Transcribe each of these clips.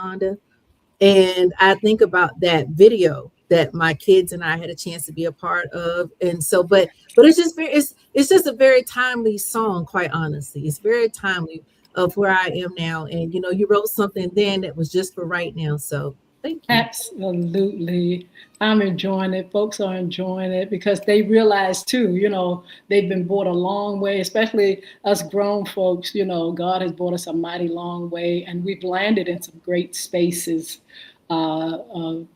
Yolanda. And I think about that video that my kids and I had a chance to be a part of. And so, but it's just it's just a very timely song, quite honestly. It's very timely of where I am now. And you wrote something then that was just for right now. So thank you. Absolutely. I'm enjoying it. Folks are enjoying it because they realize too, they've been brought a long way, especially us grown folks. God has brought us a mighty long way, and we've landed in some great spaces.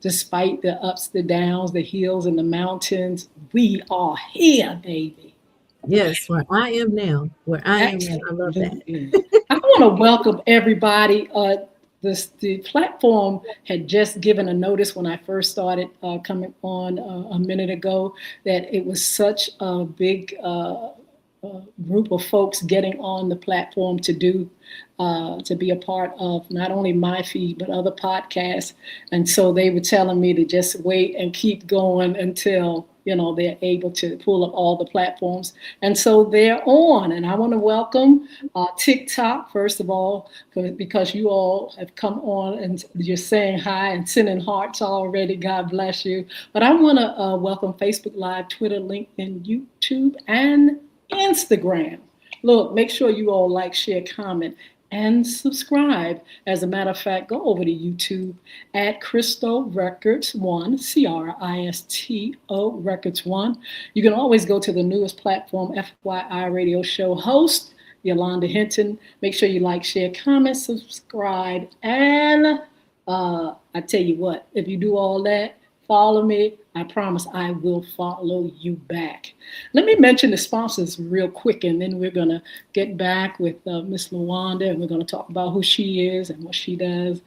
Despite the ups, the downs, the hills, and the mountains, we are here, baby. Yes, where I am now. Where I am now. I love that. Absolutely. I want to welcome everybody. The platform had just given a notice when I first started coming on a minute ago that it was such a big group of folks getting on the platform to be a part of not only my feed but other podcasts, and so they were telling me to just wait and keep going until they're able to pull up all the platforms, and so they're on. And I want to welcome TikTok first of all because you all have come on and you're saying hi and sending hearts already. God bless you. But I want to welcome Facebook Live, Twitter, LinkedIn, YouTube, and Instagram. Look, make sure you all like, share, comment, and subscribe. As a matter of fact, go over to YouTube at Cristo Records One, Cristo Records One. You can always go to the newest platform, FYI Radio Show host, Yolanda Hinton. Make sure you like, share, comment, subscribe, and I tell you what, if you do all that, follow me. I promise I will follow you back. Let me mention the sponsors real quick, and then we're going to get back with Miss Lawanda, and we're going to talk about who she is and what she does.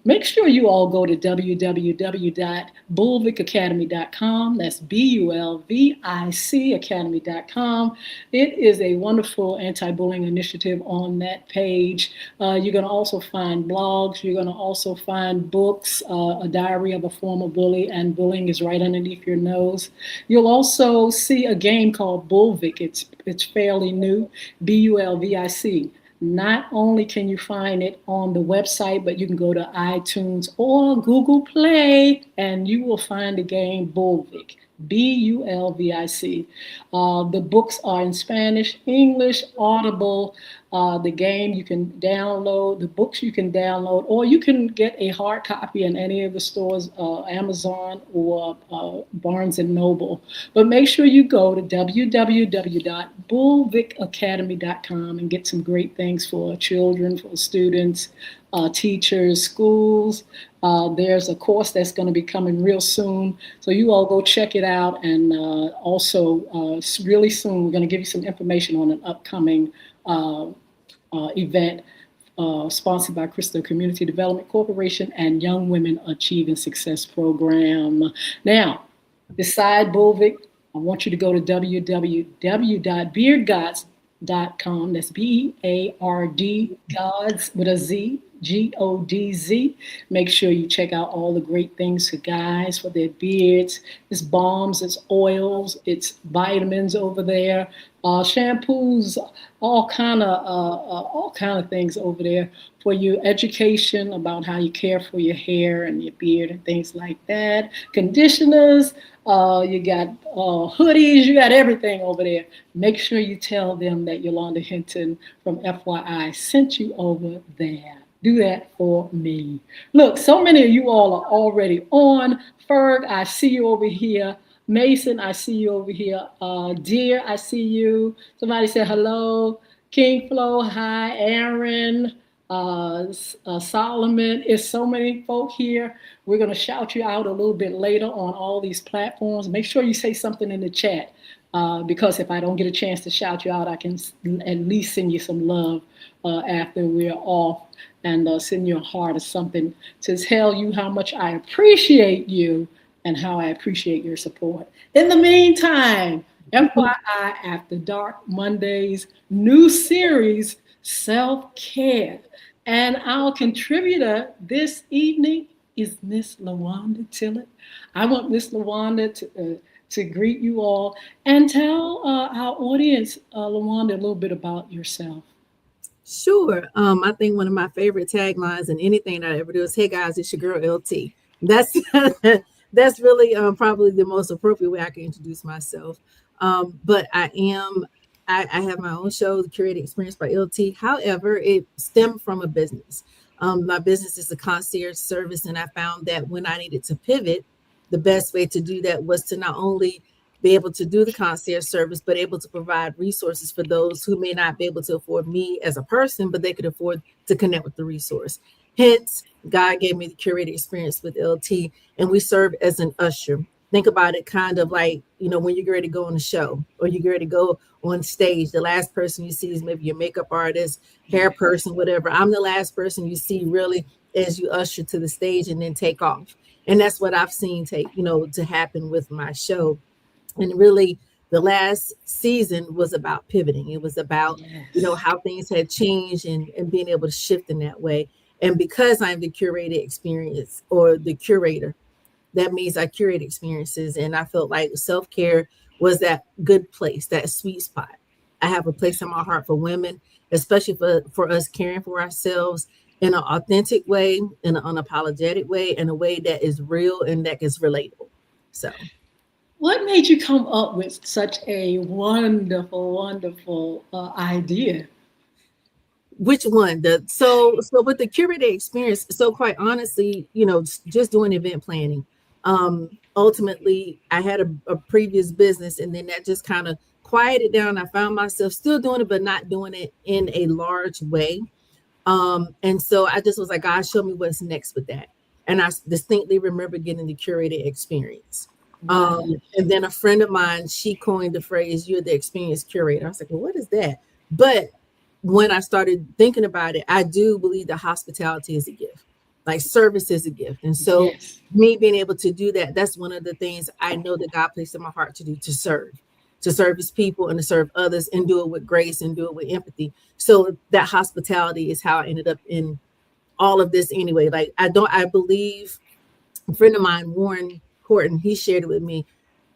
Make sure you all go to www.bulvic.academy.com. That's BULVIC Academy.com. It is a wonderful anti-bullying initiative on that page. You're going to also find blogs. You're going to also find books, A Diary of a Former Bully, and Bullying is Right Underneath Your Nose. You'll also see a game called Bulvic. It's fairly new, BULVIC. Not only can you find it on the website, but you can go to iTunes or Google Play and you will find the game Bulvic, BULVIC. The books are in Spanish, English, Audible. The game you can download, the books you can download, or you can get a hard copy in any of the stores, Amazon or Barnes and Noble. But make sure you go to www.bulvicacademy.com and get some great things for children, for students, teachers, schools. There's a course that's going to be coming real soon. So you all go check it out. And also really soon, we're going to give you some information on an upcoming event sponsored by Crystal Community Development Corporation and Young Women Achieving Success Program. Now, beside Bulvic, I want you to go to www.beardgods.com. That's BEARD, Gods with a Z, GODZ. Make sure you check out all the great things for guys, for their beards. It's balms, it's oils, it's vitamins over there, shampoos, all kind of things over there for your education about how you care for your hair and your beard and things like that. Conditioners, you got hoodies, you got everything over there. Make sure you tell them that Yolanda Hinton from FYI sent you over there. Do that for me. Look, so many of you all are already on. Ferg, I see you over here. Mason, I see you over here. Dear, I see you. Somebody said hello. King Flo, hi. Aaron, Solomon. It's so many folk here. We're going to shout you out a little bit later on all these platforms. Make sure you say something in the chat because if I don't get a chance to shout you out, I can at least send you some love after we're off and send you a heart or something to tell you how much I appreciate you and how I appreciate your support. In the meantime, FYI After Dark Mondays, new series, Self-Care. And our contributor this evening is Miss Lawanda Tillett. I want Miss Lawanda to greet you all and tell our audience, Lawanda, a little bit about yourself. Sure. I think one of my favorite taglines in anything that I ever do is, "Hey guys, it's your girl LT." That's that's really probably the most appropriate way I can introduce myself. But I have my own show, The Curated Experience by LT. However, it stemmed from a business. My business is a concierge service, and I found that when I needed to pivot, the best way to do that was to not only be able to do the concierge service, but able to provide resources for those who may not be able to afford me as a person, but they could afford to connect with the resource. Hence, God gave me the curated experience with LT, and we serve as an usher. Think about it kind of like, when you get ready to go on a show or you get ready to go on stage, the last person you see is maybe your makeup artist, hair person, whatever. I'm the last person you see really as you usher to the stage and then take off. And that's what I've seen to happen with my show. And really, the last season was about pivoting. It was about, Yes. how things had changed and being able to shift in that way. And because I'm the curated experience or the curator, that means I curate experiences. And I felt like self-care was that good place, that sweet spot. I have a place in my heart for women, especially for us caring for ourselves in an authentic way, in an unapologetic way, in a way that is real and that is relatable. So What made you come up with such a wonderful, wonderful idea? which one? So with the curated experience, so quite honestly, just doing event planning. Ultimately I had a previous business, and then that just kind of quieted down. I found myself still doing it, but not doing it in a large way. And so I just was like, God, show me what's next with that. And I distinctly remember getting the curated experience. Wow. And then a friend of mine, she coined the phrase, "You're the experience curator." I was like, well, what is that? But when I started thinking about it, I do believe that hospitality is a gift, like service is a gift. And so Yes. me being able to do that, that's one of the things I know that God placed in my heart to do, to serve his people and to serve others and do it with grace and do it with empathy. So that hospitality is how I ended up in all of this anyway. Like I believe a friend of mine, Warren Horton, he shared it with me.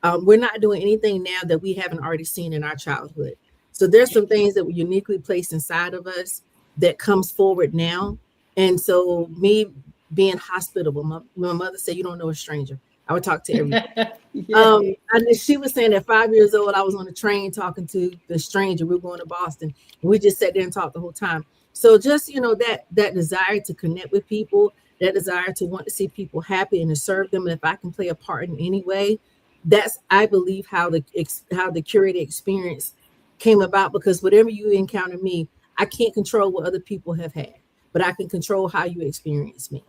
We're not doing anything now that we haven't already seen in our childhood. So there's some things that were uniquely placed inside of us that comes forward now. And so me being hospitable, my mother said, "You don't know a stranger." I would talk to everybody. Yes. And she was saying at 5 years old, I was on a train talking to the stranger. We were going to Boston. And we just sat there and talked the whole time. So just, that desire to connect with people, that desire to want to see people happy and to serve them. And if I can play a part in any way, that's, I believe, how the curated experience came about. Because whatever you encounter me, I can't control what other people have had, but I can control how you experience me.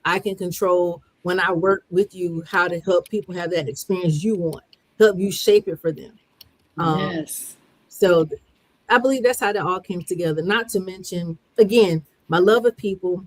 I can control when I work with you how to help people have that experience you want, help you shape it for them. Um, Yes. so I believe that's how that all came together. Not to mention, again, my love of people.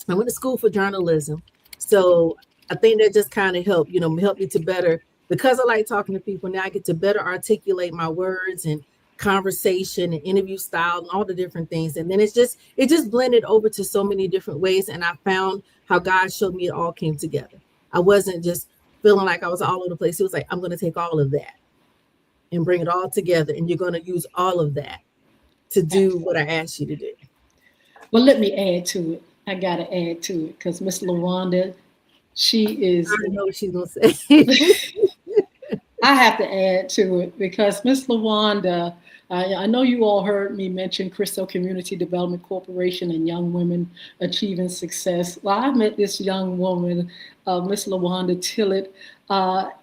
I went to school for journalism. So I think that just kind of helped me to better, because I like talking to people. Now I get to better articulate my words and conversation and interview style and all the different things. And then it just blended over to so many different ways. And I found how God showed me it all came together. I wasn't just feeling like I was all over the place. He was like, "I'm going to take all of that and bring it all together. And you're going to use all of that to do what I asked you to do." Well, let me add to it. I got to add to it because Miss Lawanda, she I is. know what she's going to say. I have to add to it because Miss Lawanda, I know you all heard me mention Crystal Community Development Corporation and Young Women Achieving Success. Well, I met this young woman, Miss Lawanda Tillett,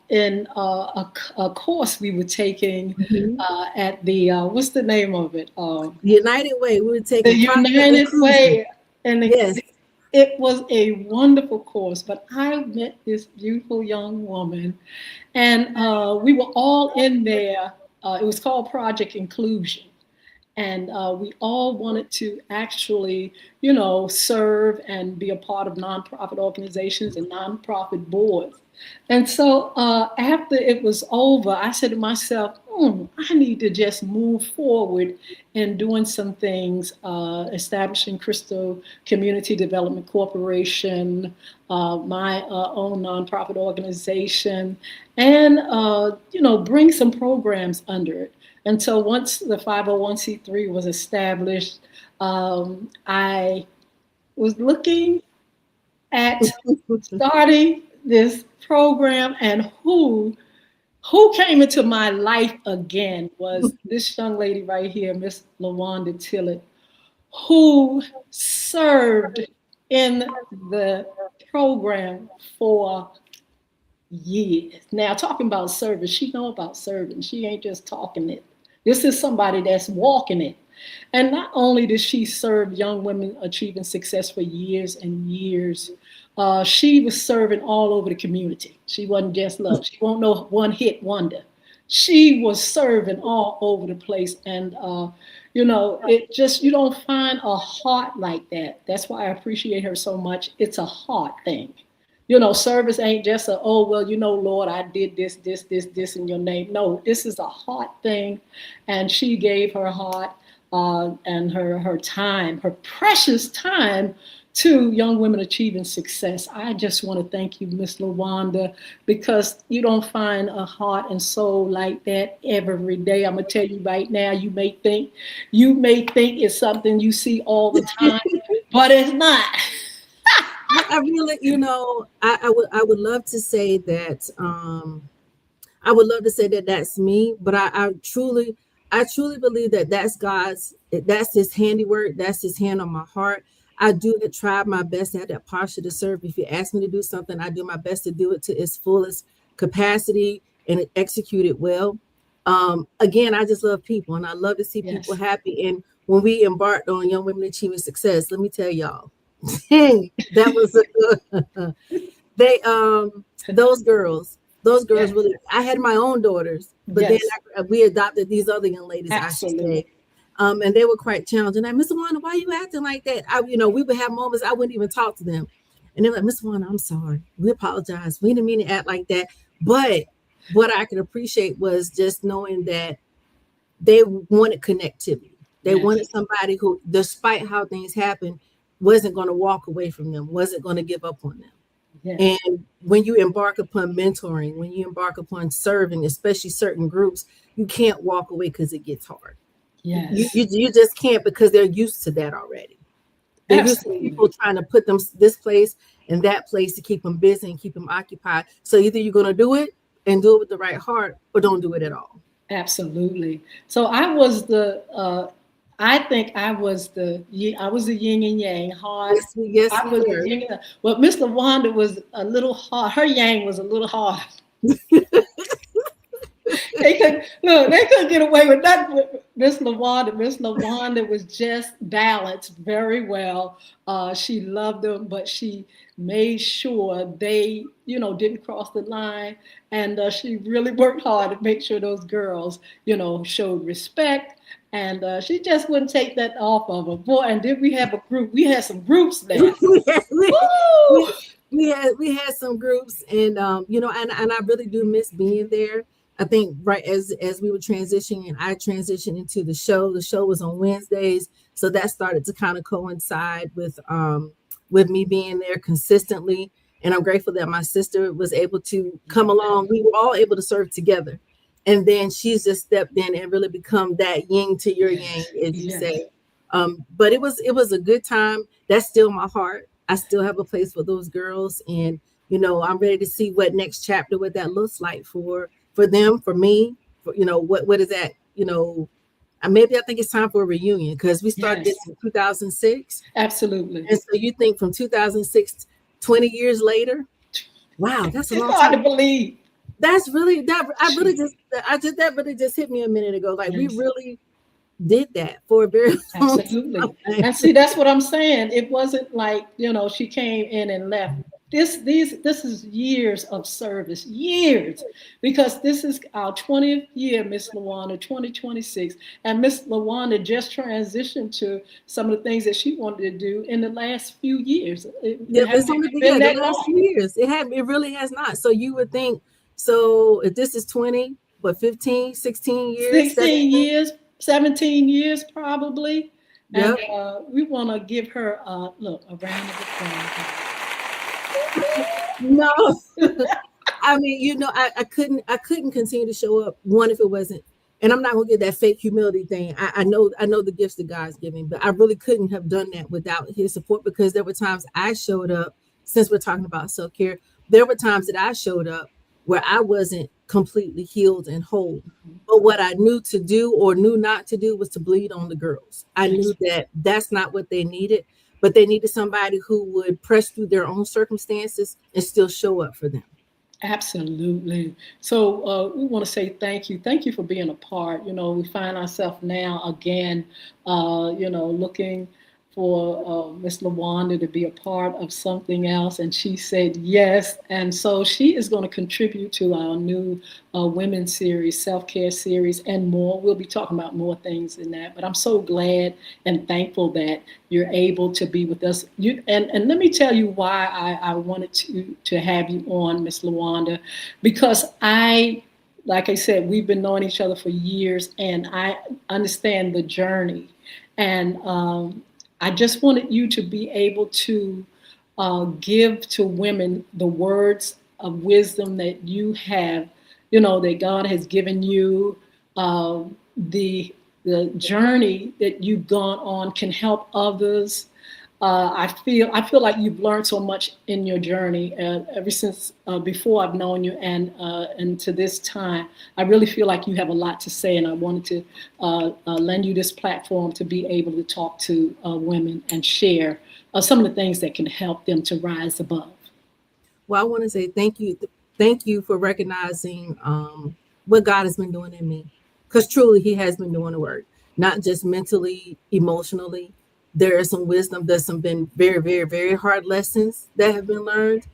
in a course we were taking Mhm. at the, what's the name of it? United Way. We were The taking profit United inclusion. Way. And Yes. it was a wonderful course, but I met this beautiful young woman and we were all in there. It was called Project Inclusion. And we all wanted to actually, serve and be a part of nonprofit organizations and nonprofit boards. And so after it was over, I said to myself, I need to just move forward in doing some things, establishing Crystal Community Development Corporation, my own nonprofit organization, and, bring some programs under it. And so once the 501c3 was established, I was looking at starting this program, and who came into my life again was this young lady right here, Miss Lawanda Tillett, who served in the program for years. Now, talking about service, she know about serving. She ain't just talking it. This is somebody that's walking it. And not only did she serve young women achieving success for years and years, she was serving all over the community. She wasn't just love. She won't no one hit wonder. She was serving all over the place. And, it just, you don't find a heart like that. That's why I appreciate her so much. It's a heart thing. Service ain't just oh, well, Lord, I did this in your name. No, this is a heart thing. And she gave her heart and her time, her precious time to young women achieving success. I just want to thank you, Miss Lawanda, because you don't find a heart and soul like that every day. I'm gonna tell you right now, you may think it's something you see all the time, but it's not. I really, I would love to say that I would love to say that that's me, but I truly believe that that's his handiwork, that's his hand on my heart. I do try my best to have that posture to serve. If you ask me to do something, I do my best to do it to its fullest capacity and execute it well. Again, I just love people, and I love to see people Yes. happy. And when we embarked on Young Women Achieving Success, let me tell y'all, that was they those girls Yes. really. I had my own daughters, but then Yes. we adopted these other young ladies, I should Absolutely. say. And they were quite challenging. And Miss Wanda, why are you acting like that? We would have moments I wouldn't even talk to them, and they're like, Miss Wanda, I'm sorry, we apologize, we didn't mean to act like that. But what I could appreciate was just knowing that they wanted connectivity. They Yes. wanted somebody who, despite how things happen, wasn't going to walk away from them, wasn't going to give up on them. Yes. And when you embark upon mentoring, when you embark upon serving, especially certain groups, you can't walk away because it gets hard. You, Yes. you you just can't, because they're used to that already. They're used to Absolutely. people trying to put them this place and that place to keep them busy and keep them occupied. So either you're going to do it and do it with the right heart, or don't do it at all. Absolutely. So I was I think I was the yin and yang, hard. Yes, I we was the were. yin and but Miss Wanda was a little hard. Her yang was a little hard. They couldn't get away with nothing with Miss Lawanda. Miss Lawanda was just balanced very well. She loved them, but she made sure they, didn't cross the line. And she really worked hard to make sure those girls, showed respect. And she just wouldn't take that off of her. Boy, and did we have a group? We had some groups there. we, had, Woo! we had some groups, and and I really do miss being there. I think right as we were transitioning and I transitioned into the show. The show was on Wednesdays, so that started to kind of coincide with me being there consistently. And I'm grateful that my sister was able to come along. We were all able to serve together, and then she's just stepped in and really become that yin to your yang, Yes. as you Yes. say. But it was a good time. That's still my heart. I still have a place for those girls, and I'm ready to see what next chapter, what that looks like for them, for me, for what is that? Maybe I think it's time for a reunion, because we started Yes. this in 2006, Absolutely. and so you think from 2006, 20 years later, wow, that's a It's long hard time. to believe. That's really that. Jeez. That really just hit me a minute ago. Like, we Yes. really did that for a very long Absolutely. time. And see, that's what I'm saying. It wasn't like, she came in and left. This is years of service, years, because this is our 20th year, Miss Lawanda, 2026. And Miss Lawanda just transitioned to some of the things that she wanted to do in the last few years. Yeah, It it's hasn't only even been the that last long. few years. It really has not. So you would think, so if this is 20, but 15, 16 years, 16 17. years, 17 years probably. And Yep. we want to give her look, a round of No. I mean, I couldn't continue to show up, one, if it wasn't and I'm not gonna get that fake humility thing. I know the gifts that God's giving, but I really couldn't have done that without his support, because there were times I showed up, since we're talking about self-care, there were times that I showed up where I wasn't completely healed and whole. But what I knew to do or knew not to do was to bleed on the girls. I knew Yes. that that's not what they needed, but they needed somebody who would press through their own circumstances and still show up for them. Absolutely. So we want to say thank you. Thank you for being a part. You know, we find ourselves now again, looking for Miss Lawanda to be a part of something else, and she said yes. And so she is going to contribute to our new women's series, self-care series, and more. We'll be talking about more things in that. But I'm so glad and thankful that you're able to be with us. And let me tell you why I wanted to have you on, Miss Lawanda, because like I said, we've been knowing each other for years, and I understand the journey. And I just wanted you to be able to give to women the words of wisdom that you have, that God has given you. The journey that you've gone on can help others. I feel like you've learned so much in your journey ever since before I've known you, and to this time. I really feel like you have a lot to say, and I wanted to lend you this platform to be able to talk to women and share some of the things that can help them to rise above. Well, I want to say thank you. Thank you for recognizing what God has been doing in me. Because truly, He has been doing the work, not just mentally, emotionally. There is some wisdom. There's some been very, very, very hard lessons that have been learned.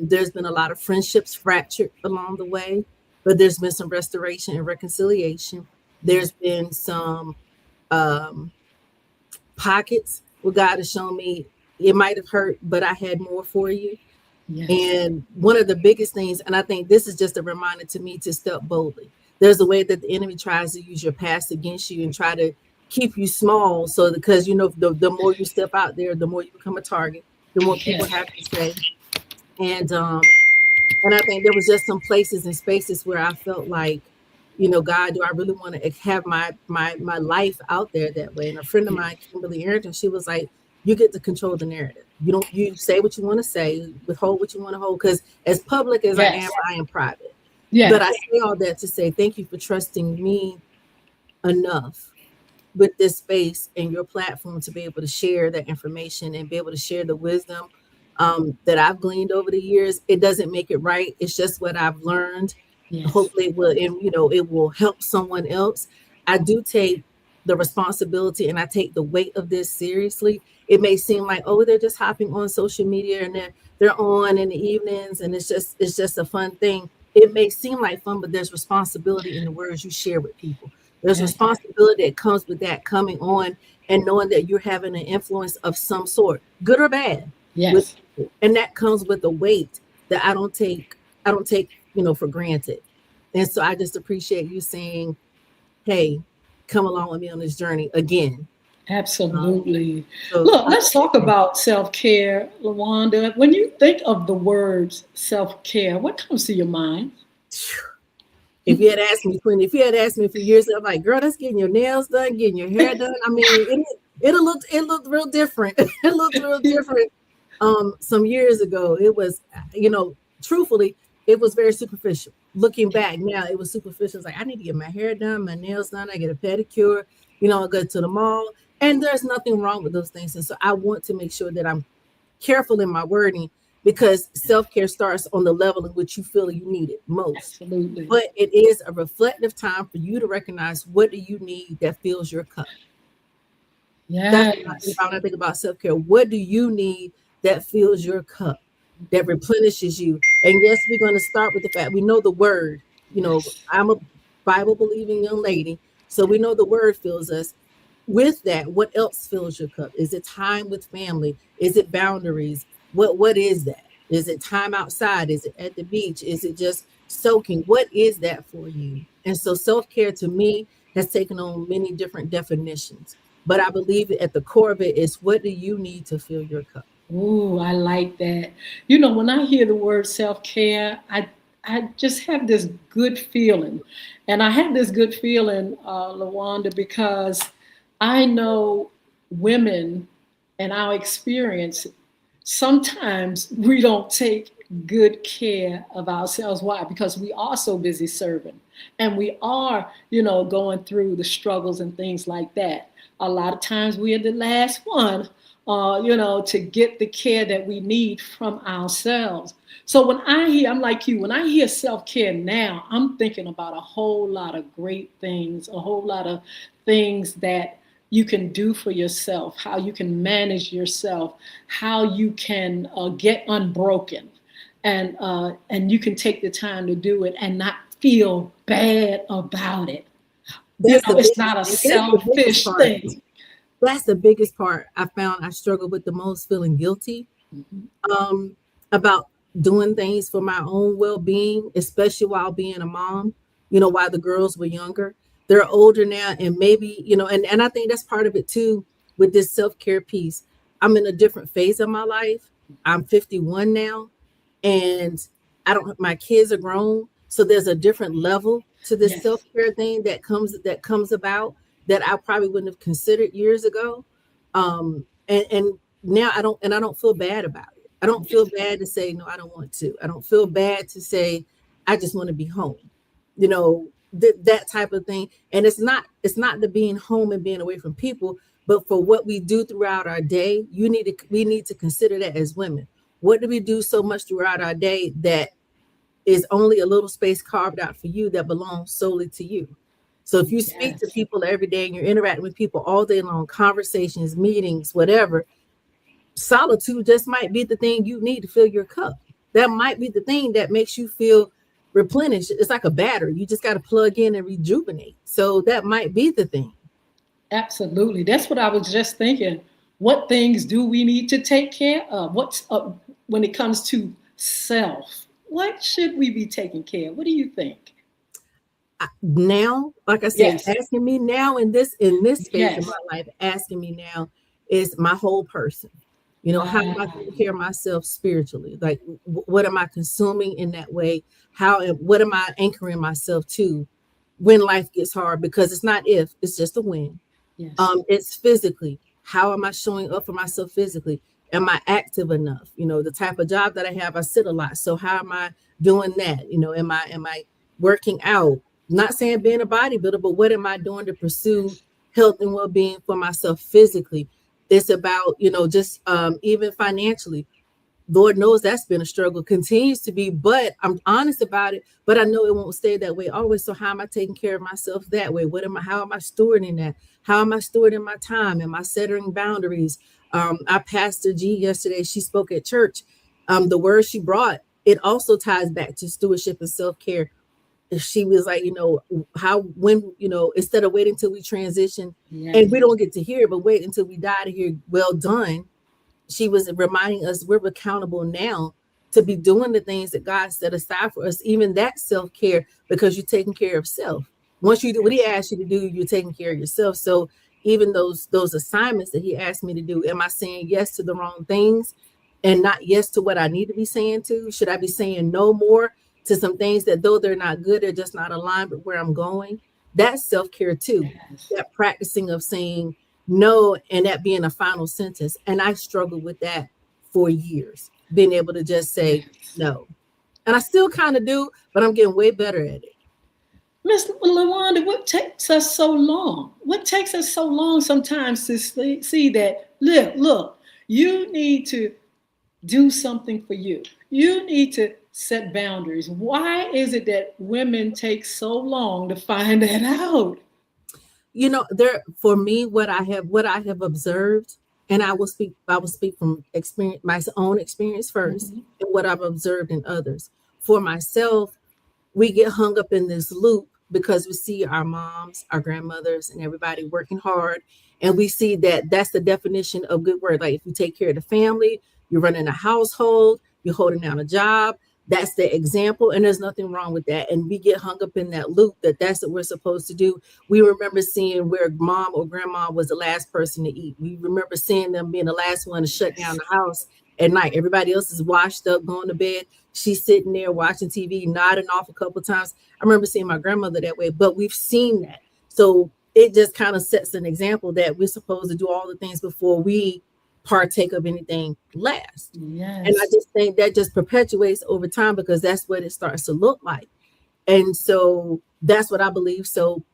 There's been a lot of friendships fractured along the way, but there's been some restoration and reconciliation. Yeah. There's been some um, pockets where God has shown me it might have hurt, but I had more for you. Yes. And one of the biggest things, and I think this is just a reminder to me to step boldly. There's a way that the enemy tries to use your past against you and try to keep you small. So because the more you step out there, the more you become a target, the more people Yes. have to say. And and I think there was just some places and spaces where I felt like, God, do I really want to have my life out there that way? And a friend of mine, Kimberly Arrington, she was like, you get to control the narrative. You say what you want to say, withhold what you want to hold. Because as public as Yes. I am private. But I Yes. say all that to say thank you for trusting me enough with this space and your platform to be able to share that information and be able to share the wisdom that I've gleaned over the years. It doesn't make it right. It's just what I've learned. Yes. Hopefully, it will help someone else. I do take the responsibility and I take the weight of this seriously. It may seem like, oh, they're just hopping on social media and they're on in the evenings and it's just a fun thing. It may seem like fun, but there's responsibility in the words you share with people. There's Yes. responsibility that comes with that coming on and knowing that you're having an influence of some sort, good or bad, with Yes. people. And that comes with a weight that I don't take, for granted. And so I just appreciate you saying, hey, come along with me on this journey again. Um, Absolutely. so Look, I let's just talk about self-care, Lawanda. When you think of the words self-care, what comes to your mind? if you had asked me a few years ago, I'm like, girl, that's getting your nails done, getting your hair done. I mean, it looked real different. It looked real different. Some years ago, it was, truthfully, it was very superficial. Looking back now, it was superficial. It's like I need to get my hair done, my nails done. I get a pedicure. I go to the mall, and there's nothing wrong with those things. And so I want to make sure that I'm careful in my wording because self-care starts on the level in which you feel you need it most. Absolutely. But it is a reflective time for you to recognize what do you need that fills your cup. That's what I think Yes. about when I think about self-care. What do you need that fills your cup, that replenishes you? And yes, we're going to start with the fact we know the word. Yes. I'm a Bible believing young lady, so we know the word fills us. With that, what else fills your cup? Is it time with family? Is it boundaries? What is that? Is it time outside? Is it at the beach? Is it just soaking? What is that for you? And so self-care to me has taken on many different definitions. But I believe at the core of it is what do you need to fill your cup? Ooh, I like that. You know, when I hear the word self-care, I just have this good feeling. And I have this good feeling, Lawanda, because I know women and our experience, sometimes we don't take good care of ourselves. Why? Because we are so busy serving and we are, going through the struggles and things like that. A lot of times we are the last one, to get the care that we need from ourselves. So when I hear, I'm like you, when I hear self care now, I'm thinking about a whole lot of great things, a whole lot of things that you can do for yourself, how you can manage yourself, how you can get unbroken, and you can take the time to do it and not feel bad about it. That's the It's biggest not a thing. That's the biggest selfish part. thing. That's the biggest part I found I struggle with the most, feeling guilty Mhm. um, about doing things for my own well-being, especially while being a mom, while the girls were younger. They're older now, and maybe, and I think that's part of it too with this self-care piece. I'm in a different phase of my life. I'm 51 now, and I don't my kids are grown, so there's a different level to this Yes, self-care thing that comes about that I probably wouldn't have considered years ago. And now I don't feel bad about it. I don't feel yes, bad to say no, I don't want to. I don't feel bad to say I just want to be home. That type of thing. And it's not the being home and being away from people, but for what we do throughout our day, we need to consider that as women. What do we do so much throughout our day that is only a little space carved out for you that belongs solely to you? So if you speak to yes, people every day and you're interacting with people all day long, conversations, meetings, whatever, solitude just might be the thing you need to fill your cup. That might be the thing that makes you feel replenished. It's like a battery. You just got to plug in and rejuvenate. So that might be the thing. absolutely. That's what I was just thinking. What things do we need to take care of? What's when it comes to self? What should we be taking care of? What do you think? Now, like I say, Yes, asking me now in this phase of yes. my life, asking me now is my whole person. How am I Wow. taking care of myself spiritually? Like, what am I consuming in that way? What am I anchoring myself to when life gets hard? Because it's not if, it's just a when. Yes. It's physically. How am I showing up for myself physically? Am I active enough? The type of job that I have, I sit a lot. So how am I doing that? Am I working out? Not saying being a bodybuilder, but what am I doing to pursue Yes. health and well-being for myself physically? It's about, just even financially. Lord knows that's been a struggle, continues to be, but I'm honest about it. But I know it won't stay that way always. So how am I taking care of myself that way? How am I stewarding that? How am I stewarding my time? Am I setting boundaries? Our pastor G yesterday, she spoke at church. The word she brought, it also ties back to stewardship and self-care. She was like, how when, instead of waiting till we transition and Yes. we don't get to hear it, but wait until we die to hear well done. She was reminding us we're accountable now to be doing the things that God set aside for us, even that self-care, because you're taking care of self. Once you do what he asks you to do, you're taking care of yourself. So even those assignments that he asked me to do, am I saying yes to the wrong things and not yes to what I need to be saying to? Should I be saying no more to some things that though they're not good, they're just not aligned with where I'm going? That's self-care too. Yes. That practicing of saying no and that being a final sentence. And I struggled with that for years, being able to just say Yes. no. And I still kind of do, but I'm getting way better at it. Miss Lawanda, what takes us so long? What takes us so long sometimes to see that, look, you need to do something for you. You need to set boundaries. Why is it that women take so long to find that out? There for me, what I have observed, and I will speak from experience, my own experience first, Mhm. and what I've observed in others. For myself, we get hung up in this loop because we see our moms, our grandmothers, and everybody working hard. And we see that that's the definition of good work. Like if you take care of the family, you're running a household, you're holding down a job. That's the example. And there's nothing wrong with that. And we get hung up in that loop that that's what we're supposed to do. We remember seeing where mom or grandma was the last person to eat. We remember seeing them being the last one to shut down Yes. the house at night. Everybody else is washed up, going to bed. She's sitting there watching TV, nodding off a couple of times. I remember seeing my grandmother that way, but we've seen that. So it just kind of sets an example that we're supposed to do all the things before we partake of anything last. And I Yes. just think that just perpetuates over time because that's what it starts to look like. And so that's what I believe. So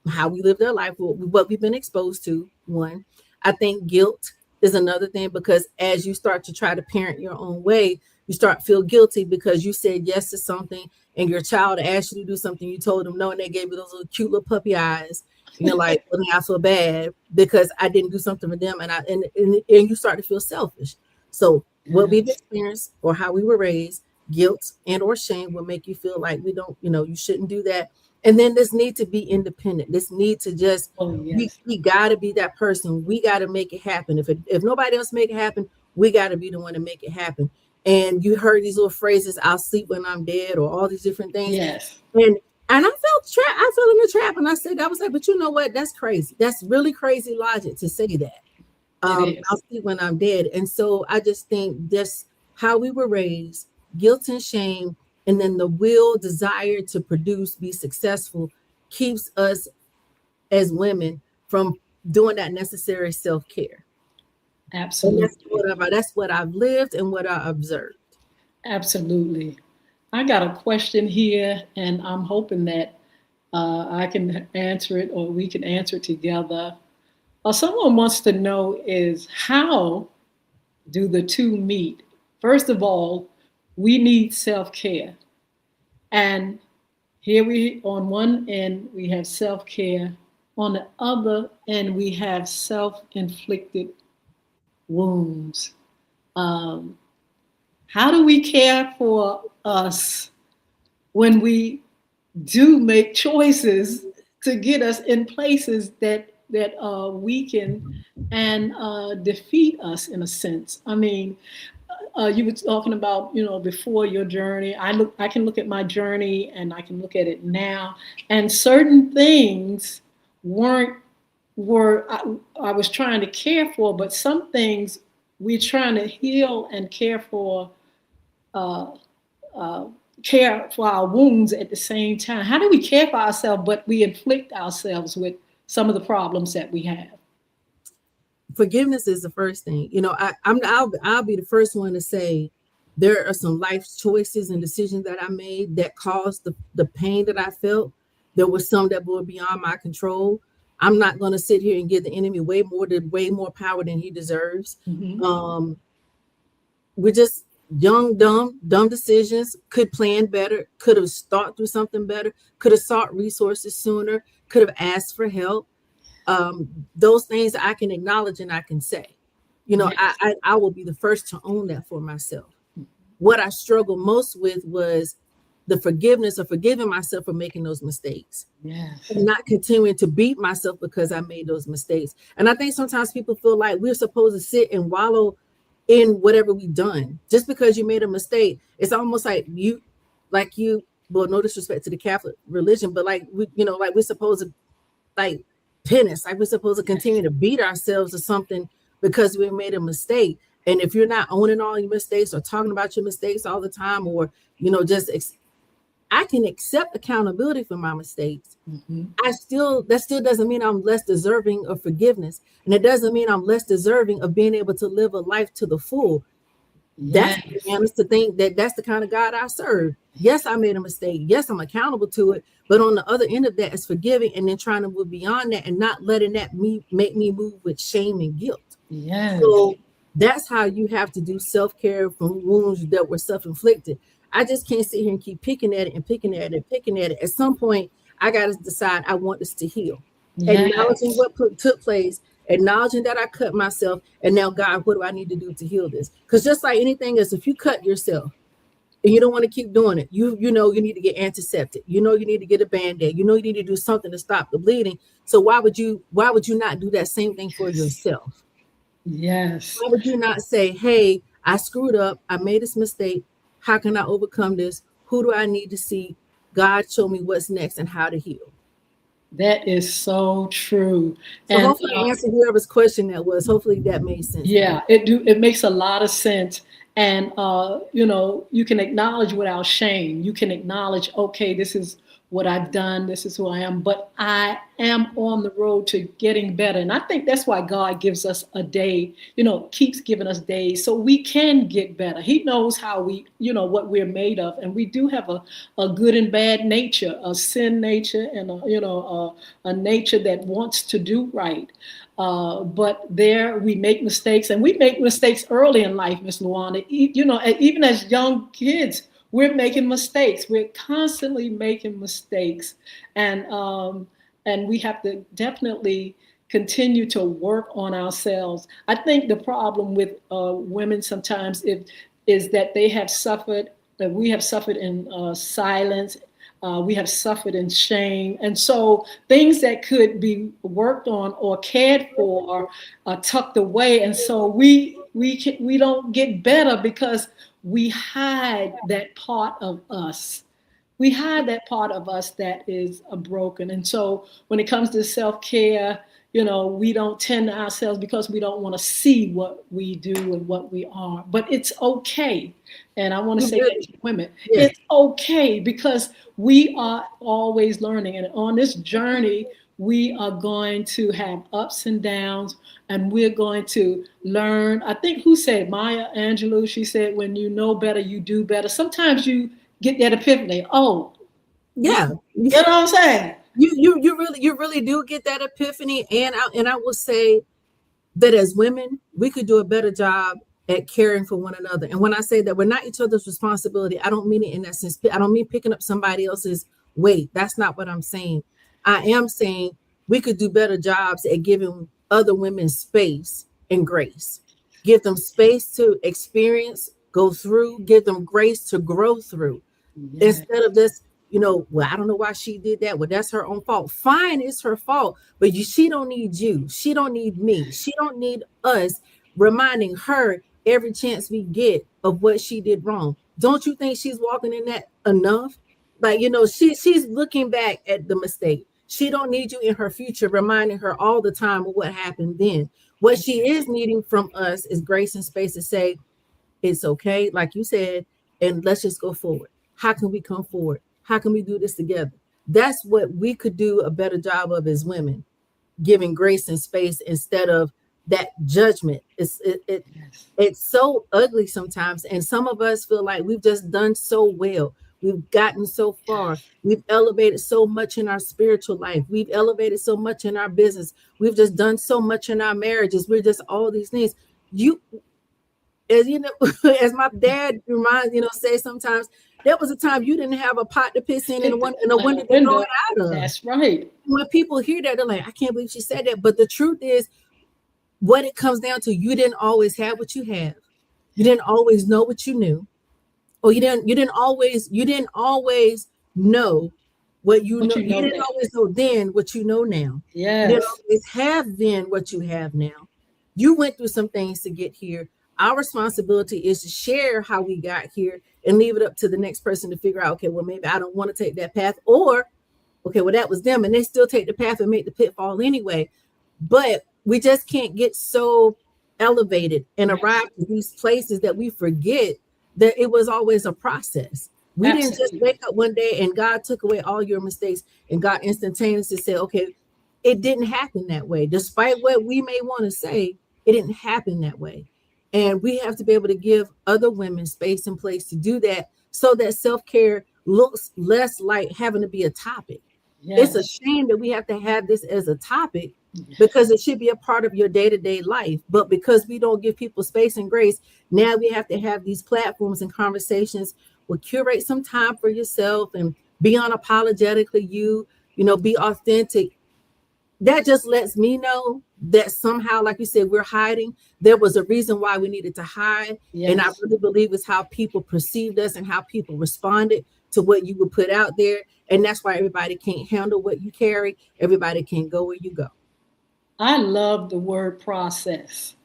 how we live their life, what we've been exposed to, one. I think guilt is another thing because as you start to try to parent your own way, you start to feel guilty because you said yes to something and your child asked you to do something, you told them no, and they gave you those little cute little puppy eyes. And you're like, well, now I feel bad because I didn't do something for them, and you start to feel selfish. So what we've Yes. experienced or how we were raised, guilt and or shame will make you feel like we don't, you shouldn't do that. And then this need to be independent. This need to just Oh, we, yes. we got to be that person. We got to make it happen. If nobody else make it happen, we got to be the one to make it happen. And you heard these little phrases, "I'll sleep when I'm dead," or all these different things. Yes. And I felt trapped. I fell in the trap, and I said, I was like, but you know what? That's crazy. That's really crazy logic to say that. It I'll is. see when I'm dead. And so I just think that's how we were raised, guilt and shame, and then the will, desire to produce, be successful, keeps us as women from doing that necessary self-care. And Absolutely. that's what I've lived and what I observed. Absolutely. I got a question here, and I'm hoping that I can answer it or we can answer it together. Someone wants to know is how do the two meet? First of all, we need self-care. And here we, on one end, we have self-care. On the other end, we have self-inflicted wounds. Um, how do we care for us when we do make choices to get us in places that weaken and defeat us in a sense? I mean, you were talking about, before your journey. I can look at my journey and I can look at it now, and certain things weren't were I was trying to care for, but some things we're trying to heal and uh, uh, care for our wounds at the same time. How do we care for ourselves, but we inflict ourselves with some of the problems that we have? Forgiveness is the first thing. I'll be the first one to say there are some life choices and decisions that I made that caused the pain that I felt. There were some that were beyond my control. I'm not going to sit here and give the enemy way more power than he deserves. Mm-hmm. Um, we're just young, dumb decisions. Could plan better. Could have thought through something better. Could have sought resources sooner. Could have asked for help. Those things I can acknowledge and I can say, Yes. I will be the first to own that for myself. What I struggled most with was the forgiveness of forgiving myself for making those mistakes Yes. and not continuing to beat myself because I made those mistakes. And I think sometimes people feel like we're supposed to sit and wallow in whatever we've done. Just because you made a mistake, it's almost well, no disrespect to the Catholic religion, but like we're supposed to like penance, like we're supposed to Yes. continue to beat ourselves or something because we made a mistake. And if you're not owning all your mistakes or talking about your mistakes all the time, or just I can accept accountability for my mistakes. Mm-hmm. That still doesn't mean I'm less deserving of forgiveness, and it doesn't mean I'm less deserving of being able to live a life to the full. That's Yes. bananas to think that that's the kind of God I serve. Yes, I made a mistake. Yes, I'm accountable to it. But on the other end of that is forgiving and then trying to move beyond that and not letting that make me move with shame and guilt. Yes. So that's how you have to do self-care from wounds that were self-inflicted. I just can't sit here and keep picking at it and picking at it and picking at it. At some point, I got to decide I want this to heal. Acknowledging Yes. what took place, acknowledging that I cut myself, and now, God, what do I need to do to heal this? Because just like anything else, if you cut yourself and you don't want to keep doing it, you know you need to get antiseptic. You know you need to get a band-aid. You know you need to do something to stop the bleeding. So why would you not do that same thing for Yes. yourself? Yes. Why would you not say, hey, I screwed up. I made this mistake. How can I overcome this? Who do I need to see? God, show me what's next and how to heal. That is so true. So And hopefully I answered whoever's question that was. Hopefully that made sense, Annie. yeah, it makes a lot of sense. And, you know, you can acknowledge without shame. You can acknowledge, okay, this is what I've done. This is who I am. But I am on the road to getting better. And I think that's why God gives us a day, you know, keeps giving us days so we can get better. He knows how we, you know, what we're made of. And we do have a good and bad nature, a sin nature, and, you know, a nature that wants to do right. But there we make mistakes, and we make mistakes early in life, Miss Luana. You know, even as young kids, we're making mistakes. We're constantly making mistakes, and we have to definitely continue to work on ourselves. I think the problem with women sometimes is that they have suffered, that we have suffered in silence. We have suffered in shame. And so things that could be worked on or cared for are tucked away. And so we don't get better because we hide that part of us. We hide that part of us that is broken. And so when it comes to self-care, you know, we don't tend to ourselves because we don't want to see what we do and what we are. But it's okay. And I want to say that to women, Yes. it's okay because we are always learning. And on this journey, we are going to have ups and downs, and we're going to learn. I think who said, Maya Angelou, she said, when you know better, you do better. Sometimes you get that epiphany. Oh, Yeah. you know what I'm saying? You really do get that epiphany. And I will say that as women, we could do a better job at caring for one another. And when I say that we're not each other's responsibility, I don't mean it in that sense. I don't mean picking up somebody else's weight. That's not what I'm saying. I am saying we could do better jobs at giving other women space and grace. Give them space to experience, go through, give them grace to grow through. Yeah. Instead of this, well, I don't know why she did that. Well, that's her own fault. Fine, it's her fault. But she don't need you. She don't need me. She don't need us reminding her every chance we get of what she did wrong. Don't you think she's walking in that enough? Like, she's looking back at the mistake. She don't need you in her future, reminding her all the time of what happened then. What she is needing from us is grace and space to say, it's okay, like you said, and let's just go forward. How can we come forward? How can we do this together? That's what we could do a better job of as women, giving grace and space instead of that judgment. It's so ugly sometimes, and some of us feel like we've just done so well. We've gotten so far. We've elevated so much in our spiritual life. We've elevated so much in our business. We've just done so much in our marriages. We're just all these things. You as as my dad reminds, say sometimes there was a time you didn't have a pot to piss in and a window to throw it out of. That's right. When people hear that, they're like, I can't believe she said that. But the truth is, what it comes down to, you didn't always have what you have. You didn't always know what you knew. Or you didn't always know what you know. You didn't always know then what you know now. Yes. You didn't always have then what you have now. You went through some things to get here. Our responsibility is to share how we got here and leave it up to the next person to figure out, okay, well, maybe I don't want to take that path, or, okay, well, that was them and they still take the path and make the pitfall anyway. But we just can't get so elevated and arrive to these places that we forget that it was always a process. We didn't just wake up one day and God took away all your mistakes and God instantaneously said, okay, it didn't happen that way. Despite what we may want to say, it didn't happen that way. And we have to be able to give other women space and place to do that so that self-care looks less like having to be a topic. Yes. It's a shame that we have to have this as a topic because it should be a part of your day-to-day life. But because we don't give people space and grace, now we have to have these platforms and conversations. Well, curate some time for yourself and be unapologetically you, be authentic. That just lets me know that somehow, like you said, we're hiding. There was a reason why we needed to hide. Yes. And I really believe it's how people perceived us and how people responded to what you would put out there. And that's why everybody can't handle what you carry. Everybody can't go where you go. I love the word process.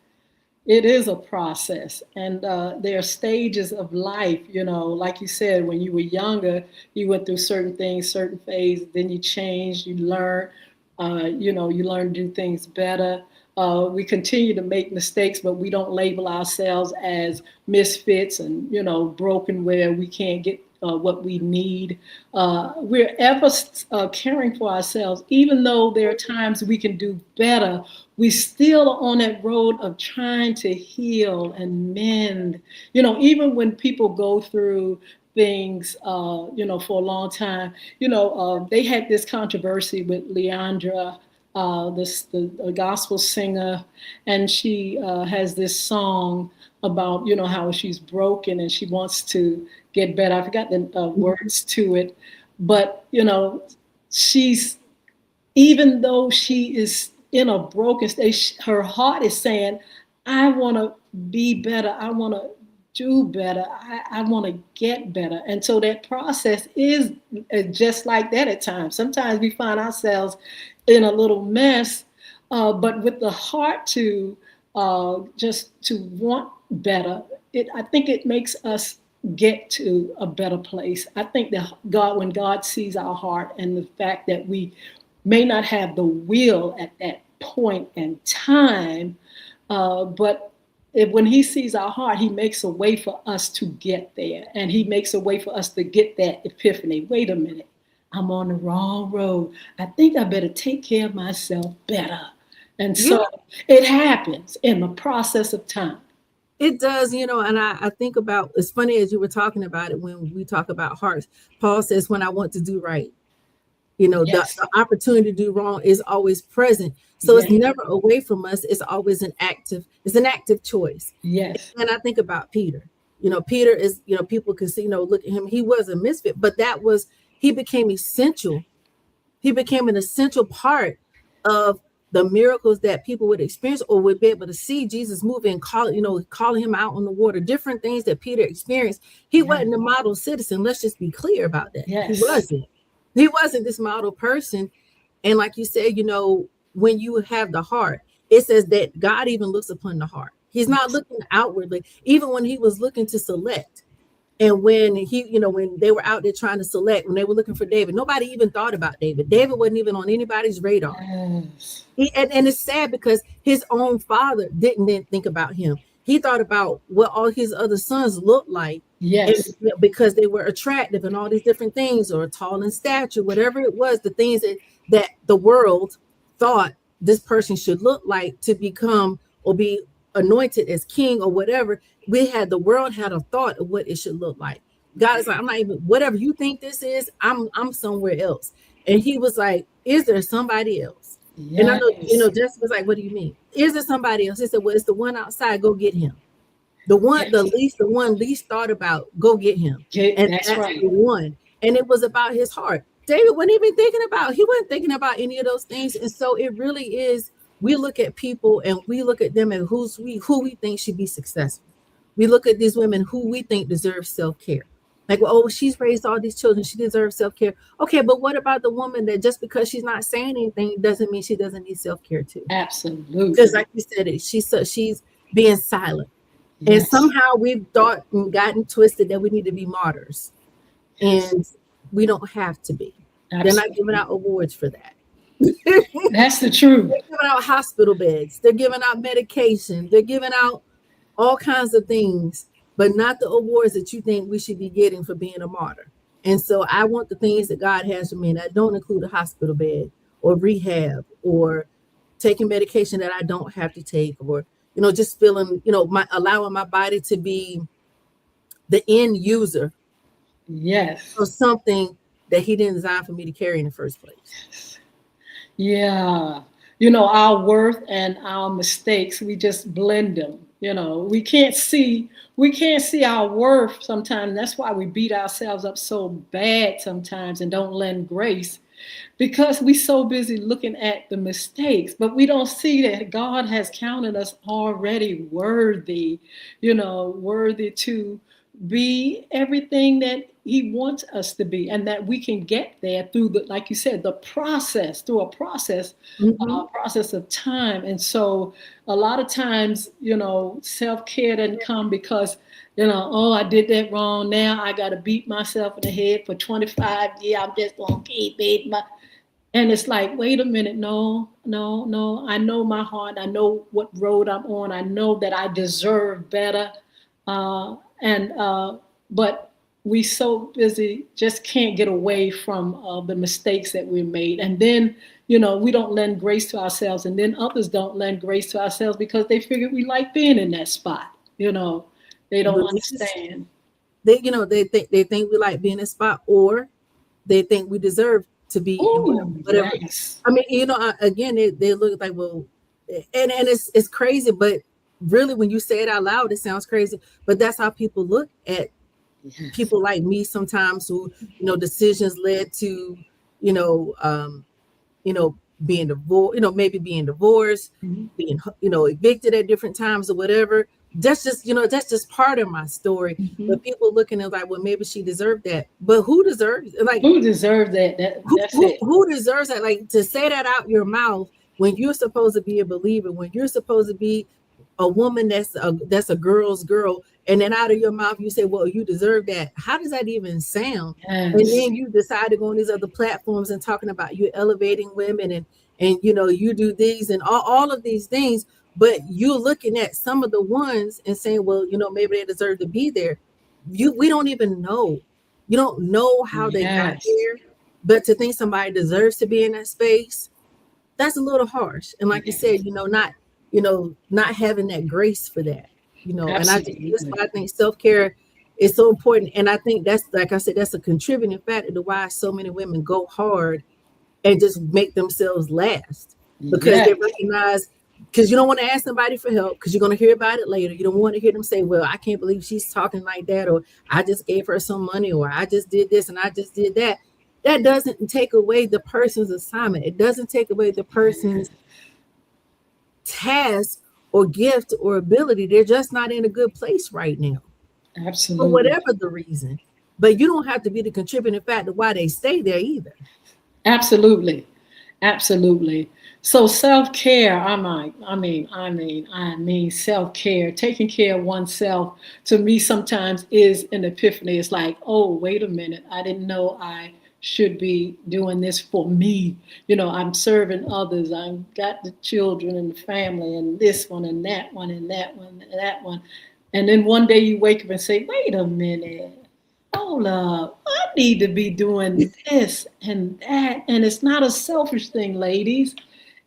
It is a process. And there are stages of life, like you said, when you were younger, you went through certain things, certain phases, then you changed, you learned. You learn to do things better. We continue to make mistakes, but we don't label ourselves as misfits and, broken where we can't get what we need. We're ever caring for ourselves, even though there are times we can do better. We still are on that road of trying to heal and mend. Even when people go through things, for a long time. They had this controversy with Leandra, the gospel singer, and she has this song about how she's broken and she wants to get better. I forgot the words to it, but she's, even though she is in a broken state, her heart is saying, I want to be better. I want to do better. I want to get better. And so that process is just like that at times. Sometimes we find ourselves in a little mess, but with the heart to just to want better, I think it makes us get to a better place. I think that when God sees our heart and the fact that we may not have the will at that point in time, but when he sees our heart, he makes a way for us to get there. And he makes a way for us to get that epiphany. Wait a minute, I'm on the wrong road. I think I better take care of myself better. And so it happens in the process of time. It does, and I think about, it's funny as you were talking about it, when we talk about hearts, Paul says, when I want to do right, the opportunity to do wrong is always present. So it's never away from us. It's always an active choice. Yes. And I think about Peter. Peter is, people can see, look at him. He was a misfit, but he became essential. He became an essential part of the miracles that people would experience or would be able to see Jesus moving, calling him out on the water, different things that Peter experienced. He wasn't a model citizen. Let's just be clear about that. Yes. He wasn't this model person. And like you said, when you have the heart, it says that God even looks upon the heart. He's not looking outwardly, even when he was looking to select. And when when they were out there trying to select, when they were looking for David, nobody even thought about David. David wasn't even on anybody's radar. Yes. And it's sad because his own father didn't think about him. He thought about what all his other sons looked like. Yes. Because they were attractive and all these different things, or tall in stature, whatever it was, the things that the world thought this person should look like to become or be anointed as king or whatever. The world had a thought of what it should look like. God is like, I'm not even, whatever you think this is, I'm somewhere else. And he was like, is there somebody else? Yes. And I know, Jessica was like, what do you mean? Is there somebody else? He said, well, it's the one outside, go get him. The one least thought about, go get him. And that's right. The one. And it was about his heart. David wasn't even he wasn't thinking about any of those things. And so it really is, we look at people and we look at them and who we think should be successful. We look at these women who we think deserve self-care. Like, well, she's raised all these children, she deserves self-care. Okay, but what about the woman that just because she's not saying anything doesn't mean she doesn't need self-care too? Absolutely. Because like you said, she's being silent. Yes. And somehow we've thought and gotten twisted that we need to be martyrs. Yes. And we don't have to be. Absolutely. They're not giving out awards for that. That's the truth. They're giving out hospital beds. They're giving out medication. They're giving out all kinds of things, but not the awards that you think we should be getting for being a martyr. And so I want the things that God has for me, and that don't include a hospital bed or rehab or taking medication that I don't have to take, or just feeling, allowing my body to be the end user. Yes. Of something that he didn't design for me to carry in the first place. Yeah. Our worth and our mistakes, we just blend them. We can't see our worth sometimes. That's why we beat ourselves up so bad sometimes and don't lend grace, because we're so busy looking at the mistakes, but we don't see that God has counted us already worthy, worthy to be everything that he wants us to be, and that we can get there through like you said, through a process, process of time. And so a lot of times, self-care doesn't come because, I did that wrong. Now I got to beat myself in the head for 25 years. I'm just going to keep beating And it's like, wait a minute, no, no, no. I know my heart. I know what road I'm on. I know that I deserve better. And but we so busy, just can't get away from the mistakes that we made. And then, we don't lend grace to ourselves, and then others don't lend grace to ourselves because they figure we like being in that spot. They don't Religious, understand. they think we like being in a spot, or they think we deserve to be in whatever. Oh, yes. I mean, again, they look like, well, and it's crazy, but really, when you say it out loud, it sounds crazy. But that's how people look at Yes. people like me sometimes, who decisions led to, you know, um, being divorced, maybe being divorced, Mhm. being evicted at different times or whatever. That's just part of my story. Mhm. But people looking at like, well, maybe she deserved that, but who deserves it? Like, Who deserves that? That's who it. who deserves that? Like, to say that out your mouth when you're supposed to be a believer, when you're supposed to be a woman that's a girl's girl, and then out of your mouth you say, well, you deserve that. How does that even sound? And Yes. then you decide to go on these other platforms and talking about you elevating women, and you do these and all of these things, but you're looking at some of the ones and saying, well, maybe they deserve to be there. We don't even know. You don't know how they got Yes. there, but to think somebody deserves to be in that space, that's a little harsh. And like you said, Yes. not having that grace for that, and that's Absolutely. why I think self-care is so important. And I think that's, like I said, that's a contributing factor to why so many women go hard and just make themselves last, because they Yes. recognize, because you don't want to ask somebody for help because you're going to hear about it later. You don't want to hear them say, well, I can't believe she's talking like that, or I just gave her some money, or I just did this and I just did that. That doesn't take away the person's assignment. It doesn't take away the person's task or gift or ability. They're just not in a good place right now, for Absolutely. whatever the reason. But you don't have to be the contributing factor why they stay there either. Absolutely. Absolutely. So self-care, I mean, self-care, taking care of oneself to me sometimes is an epiphany. It's like, oh, wait a minute. I didn't know I should be doing this for me. I'm serving others. I've got the children and the family and this one and that one and that one and that one. And then one day you wake up and say, wait a minute. Hold up, I need to be doing this and that. And it's not a selfish thing, ladies.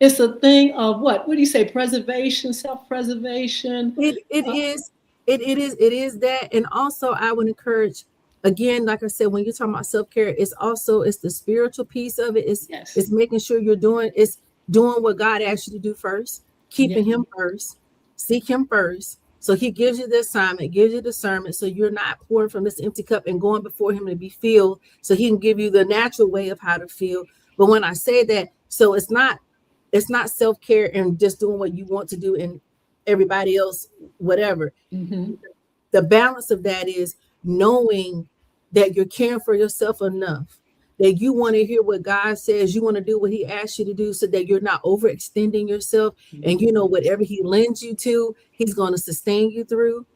It's a thing of what? What do you say? Preservation, self-preservation. It Uh, is, it is that. And also I would encourage, again, like I said, when you're talking about self-care, it's the spiritual piece of it. it's yes. it's making sure it's doing what God asked you to do first, Yeah. keeping him first, seek him first, so he gives you the assignment, gives you discernment, so you're not pouring from this empty cup and going before him to be filled, so he can give you the natural way of how to feel. But when I say that, so it's not self-care and just doing what you want to do and everybody else whatever. Mm-hmm. The balance of that is knowing that you're caring for yourself enough, that you want to hear what God says, you want to do what he asks you to do, so that you're not overextending yourself. And whatever he lends you to, he's going to sustain you through.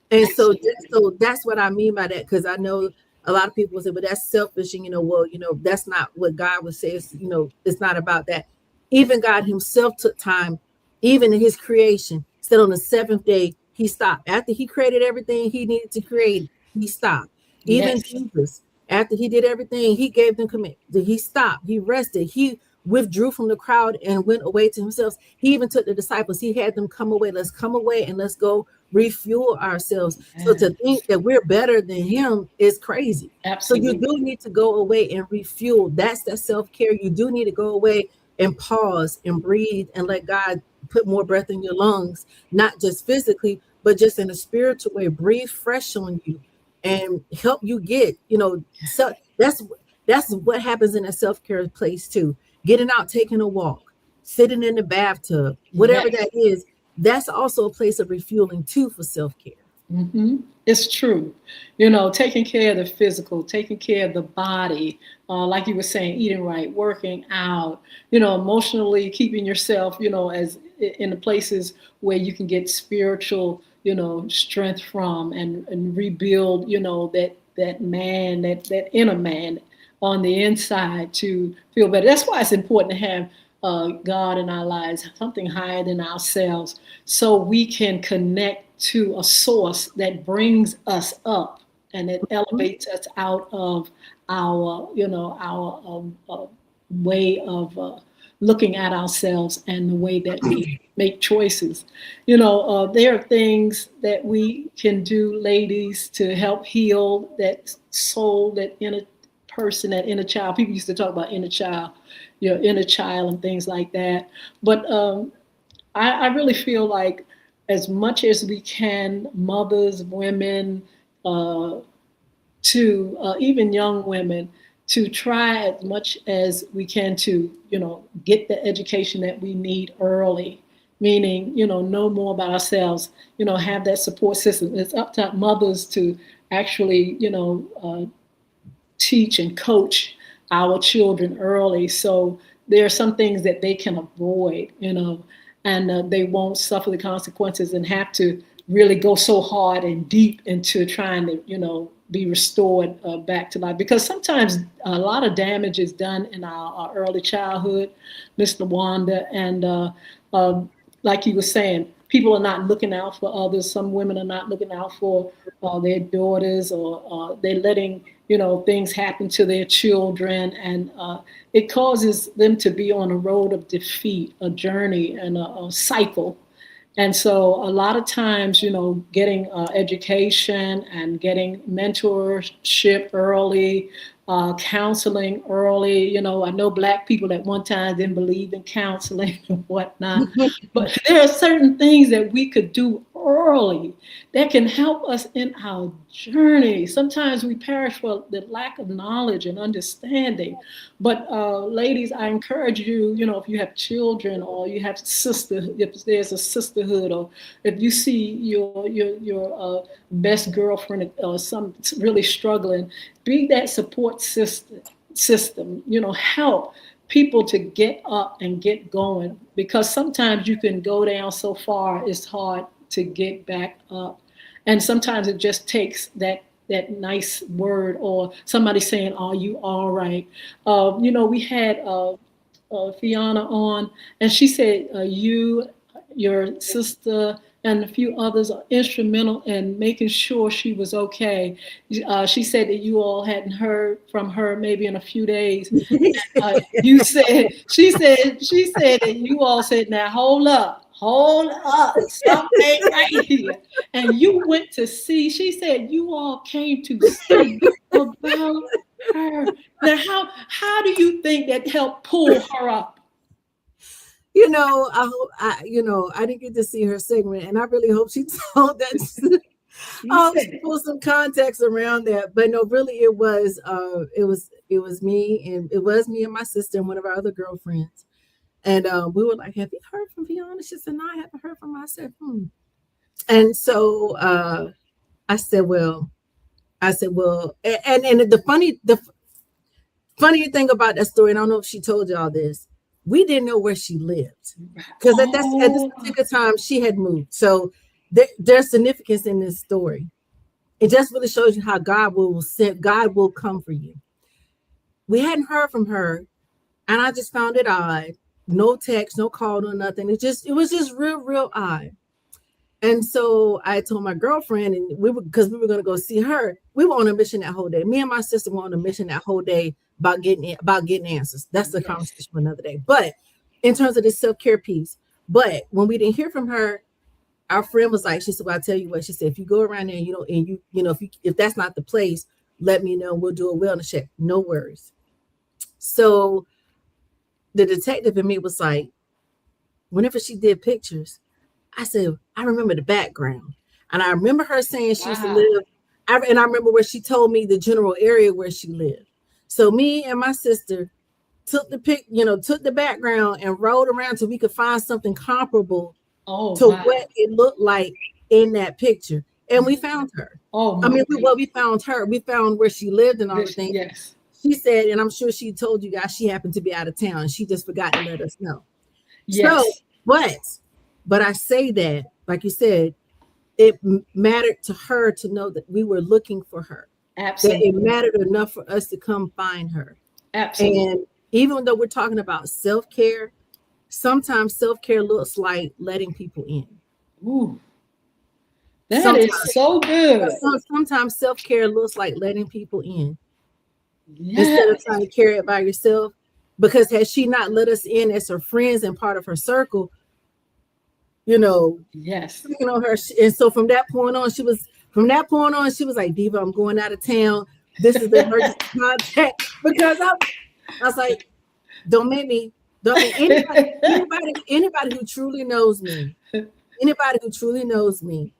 And so, Absolutely. so that's what I mean by that, because I know a lot of people say, but that's selfish. And, well, that's not what God would say. It's not about that. Even God himself took time, even in his creation, said on the seventh day, he stopped. After he created everything he needed to create, he stopped. Even Yes. Jesus, after he did everything, he gave them command. He stopped. He rested. He withdrew from the crowd and went away to himself. He even took the disciples. He had them come away. Let's come away and let's go refuel ourselves. So to think Yes. that we're better than him is crazy. So you Absolutely. do need to go away and refuel. That's that self-care. You do need to go away and pause and breathe and let God put more breath in your lungs, not just physically, but just in a spiritual way. Breathe fresh on you and help you get, so that's what happens in a self-care place too. Getting out, taking a walk, sitting in the bathtub, whatever Yes. that is, that's also a place of refueling too for self-care. Hmm. It's true. Taking care of the physical, taking care of the body, like you were saying, eating right, working out, emotionally keeping yourself, as in the places where you can get spiritual, strength from and rebuild, that man, that inner man, on the inside to feel better. That's why it's important to have God in our lives, something higher than ourselves, so we can connect to a source that brings us up and it elevates us out of our, way of looking at ourselves and the way that we make choices. There are things that we can do, ladies, to help heal that soul, that inner person, that inner child. People used to talk about inner child, your inner child and things like that. But I really feel like as much as we can, mothers, women, to even young women, to try as much as we can to, get the education that we need early, meaning, know more about ourselves, have that support system. It's up to mothers to actually, teach and coach our children early. So there are some things that they can avoid, and they won't suffer the consequences and have to really go so hard and deep into trying to, be restored back to life. Because sometimes a lot of damage is done in our early childhood, Miss Yolanda, and like you were saying, people are not looking out for others. Some women are not looking out for their daughters, or they're letting things happen to their children, and it causes them to be on a road of defeat, a journey, and a cycle. And so a lot of times, getting education and getting mentorship early, counseling early. I know Black people at one time didn't believe in counseling and whatnot, but there are certain things that we could do early that can help us in our journey. Sometimes we perish for the lack of knowledge and understanding. But ladies, I encourage you, if you have children, or you have if there's a sisterhood, or if you see your best girlfriend or some really struggling, be that support system, help people to get up and get going, because sometimes you can go down so far, it's hard to get back up. And sometimes it just takes that nice word, or somebody saying, "Are you all right?" We had Fiona on, and she said, your sister, and a few others are instrumental in making sure she was okay. She said that you all hadn't heard from her maybe in a few days. She said that you all said, "Now hold up, something ain't right here." And you went to see. She said you all came to see about her. Now, how do you think that helped pull her up? I didn't get to see her segment, and I really hope she told that. I hope she pulled some context around that. But no, really, it was me, and it was me and my sister and one of our other girlfriends, and we were like, "Have you heard from Fiona?" She said, "No, I haven't heard from her." I said, "Hmm." And so I said, "Well," and the funny thing about that story, and I don't know if she told y'all this, we didn't know where she lived, because at this particular time she had moved. So there's significance in this story. It just really shows you how God will come for you. We hadn't heard from her, and I just found it odd. No text, no call, no nothing. It was just real odd. And so I told my girlfriend, and because we were going to go see her. We were on a mission that whole day. Me and my sister were on a mission that whole day about getting answers. That's the conversation for another day. But in terms of the self-care piece, but when we didn't hear from her, our friend was like, she said, "Well, I'll tell you what." She said, "If you go around there, if that's not the place, let me know. We'll do a wellness check. No worries." So the detective in me was like, whenever she did pictures, I said, "I remember the background." And I remember her saying she used to live, and I remember where she told me the general area where she lived. So me and my sister took the background and rode around till we could find something comparable to what it looked like in that picture. And we found her. We found her. We found where she lived and all the things. Yes. She said, and I'm sure she told you guys, she happened to be out of town. She just forgot to let us know. Yes. So, but I say that, like you said, it mattered to her to know that we were looking for her. that it Absolutely. mattered enough for us to come find her. Absolutely. And even though we're talking about self-care, sometimes self-care looks like letting people in. Ooh, that is Sometimes, so good. sometimes self-care looks like letting people in instead of Yes. trying to carry it by yourself. Because had she not let us in as her friends and part of her circle, you know, Yes. picking on her. And so from that point on, she was like, Diva, I'm going out of town. This is the emergency contact. Because I was like, don't make me, don't make anybody who truly knows me, anybody who truly knows me,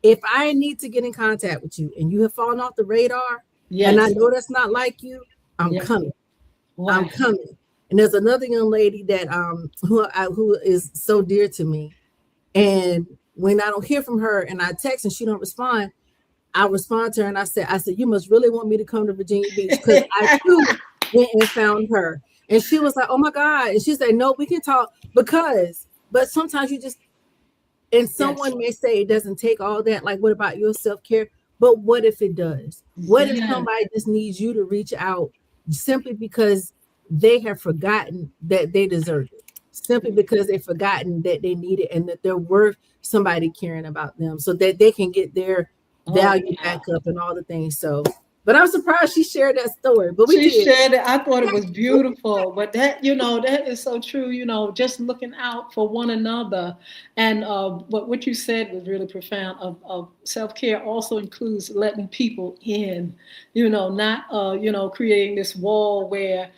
if I need to get in contact with you and you have fallen off the radar, and I Yes. know that's not like you, I'm Yes. coming. I'm Wow. coming. And there's another young lady that who is so dear to me. And when I don't hear from her and I text and she don't respond, I respond to her and I said, you must really want me to come to Virginia Beach because I too went and found her. And she was like, oh my God. And she said, no, we can talk but sometimes you just, and Yes. someone may say it doesn't take all that. Like, what about your self-care? But what if it does? What if Yes. somebody just needs you to reach out simply because they have forgotten that they deserve it? Simply because they've forgotten that they need it and that they're worth somebody caring about them so that they can get their Oh, value back wow. up and all the things. So, but I'm surprised she shared that story. But we She did. shared it. I thought it was beautiful. But that, that is so true, just looking out for one another. And what you said was really profound of self-care also includes letting people in, not, creating this wall where,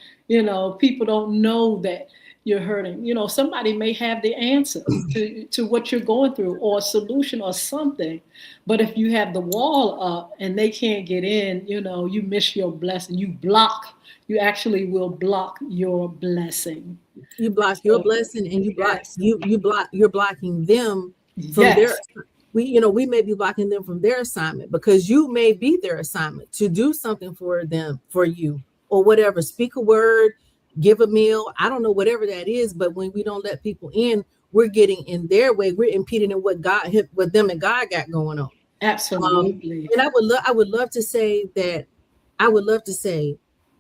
people don't know that you're hurting. Somebody may have the answer to what you're going through or a solution or something. But if you have the wall up and they can't get in, you miss your blessing. You actually will block your blessing. You block your So, blessing and yes, you're blocking them from their, yes, we may be blocking them from their assignment because you may be their assignment to do something for them, for you, or whatever. Speak a word, give a meal, I don't know, whatever that is. But when we don't let people in, we're getting in their way, we're impeding in what them and God got going on. absolutely. And I would love to say that I would love to say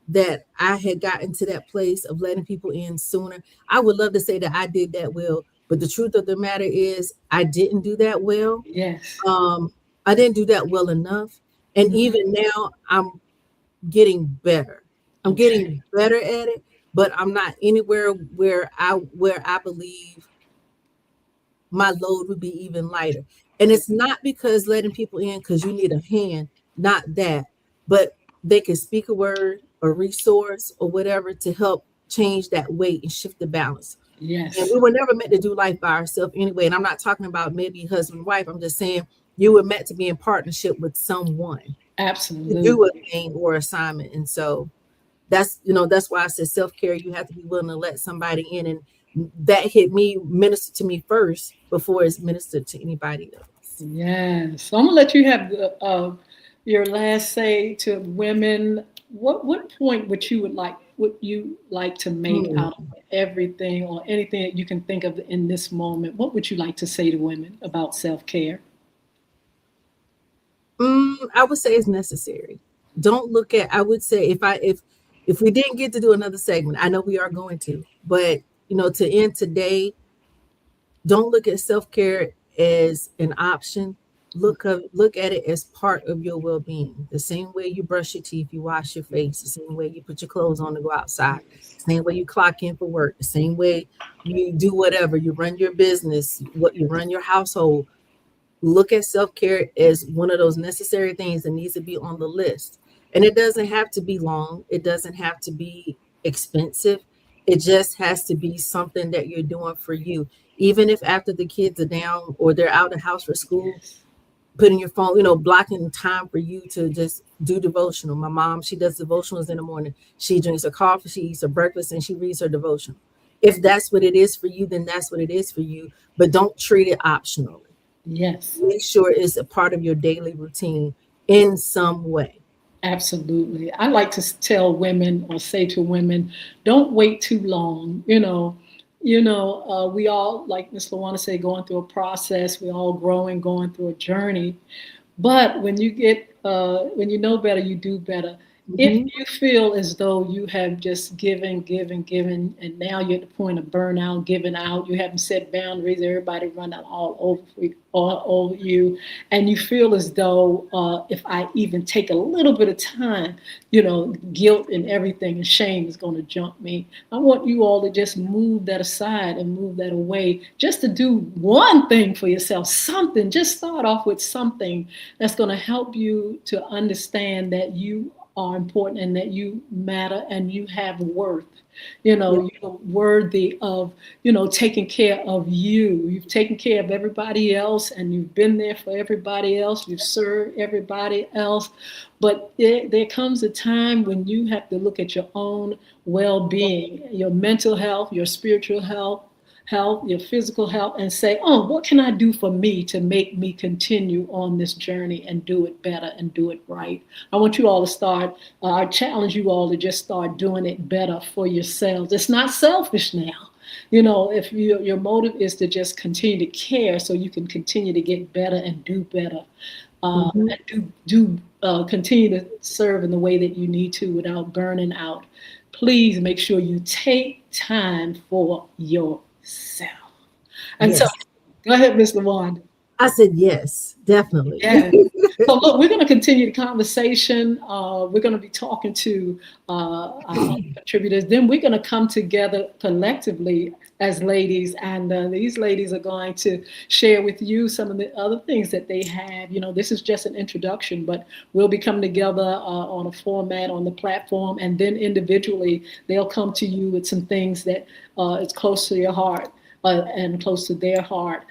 that I had gotten to that place of letting people in sooner. I would love to say that I did that well, but the truth of the matter is I didn't do that well. Yes. Um, I didn't do that well enough. And Mhm. even now I'm getting better. I'm Okay. getting better at it, but I'm not anywhere where I believe my load would be even lighter. And it's not because letting people in because you need a hand, not that, but they can speak a word, a resource, or whatever to help change that weight and shift the balance. And Yes. we were never meant to do life by ourselves anyway. And I'm not talking about maybe husband, wife. I'm just saying you were meant to be in partnership with someone to do a Absolutely. thing or assignment. And so that's why I said self-care, you have to be willing to let somebody in. And that hit me, minister to me first before it's ministered to anybody else. Yes. So I'm gonna let you have your last say to women. What point would you like to make out Hmm. of everything or anything that you can think of in this moment? What would you like to say to women about self care? I would say it's necessary. Don't look at. I would say if we didn't get to do another segment, I know we are going to, but to end today, don't look at self-care as an option. Look at it as part of your well-being. The same way you brush your teeth, you wash your face, the same way you put your clothes on to go outside, the same way you clock in for work, the same way you do whatever, you run your business, what you run your household. Look at self-care as one of those necessary things that needs to be on the list. And it doesn't have to be long, it doesn't have to be expensive. It just has to be something that you're doing for you. Even if after the kids are down or they're out of the house for school, Yes. putting your phone, blocking time for you to just do devotional. My mom, she does devotionals in the morning. She drinks her coffee, she eats her breakfast, and she reads her devotion. If that's what it is for you, then that's what it is for you. But don't treat it optionally. Yes. Make sure it's a part of your daily routine in some way. Absolutely. I like to tell women or say to women, don't wait too long. We all, like Miss Lawana said, going through a process. We all growing, going through a journey. But when you get when you know better, you do better. If Hmm. you feel as though you have just given, and now you're at the point of burnout, giving out, you haven't set boundaries, everybody running all over you, and you feel as though if I even take a little bit of time, guilt and everything and shame is going to jump me. I want you all to just move that aside and move that away, just to do one thing for yourself, something. Just start off with something that's going to help you to understand that you are important and that you matter and you have worth. Yeah. You're worthy of, taking care of you. You've taken care of everybody else and you've been there for everybody else. You've served everybody else. But there comes a time when you have to look at your own well-being, your mental health, your spiritual health, your physical health, and say, oh, what can I do for me to make me continue on this journey and do it better and do it right? I want you all to start, I challenge you all to just start doing it better for yourselves. It's not selfish now. If your motive is to just continue to care so you can continue to get better and do better, Hmm. and do continue to serve in the way that you need to without burning out, please make sure you take time for yourself. And so, Yes. go ahead, Ms. LaWanda. I said yes, definitely. Yeah. So look, we're going to continue the conversation. We're going to be talking to our contributors. Then we're going to come together collectively as ladies, and these ladies are going to share with you some of the other things that they have. This is just an introduction, but we'll be coming together on a format on the platform, and then individually they'll come to you with some things that is close to your heart and close to their heart.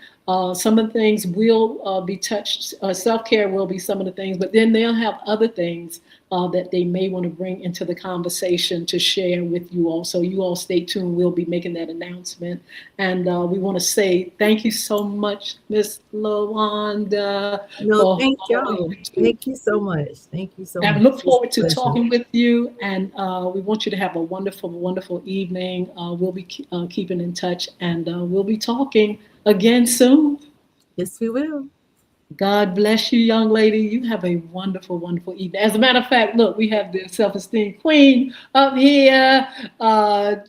Some of the things will be touched. Self-care will be some of the things, but then they'll have other things that they may want to bring into the conversation to share with you all. So you all stay tuned. We'll be making that announcement. And we want to say thank you so much, Miss LaWanda, No, for thank holding y'all. it to. Thank you so much. Thank you so And much. look It's forward a to pleasure. talking with you. And we want you to have a wonderful, wonderful evening. We'll be keeping in touch, and we'll be talking again soon. Yes, we will. God bless you, young lady. You have a wonderful, wonderful evening. As a matter of fact, look, we have the self-esteem queen up here.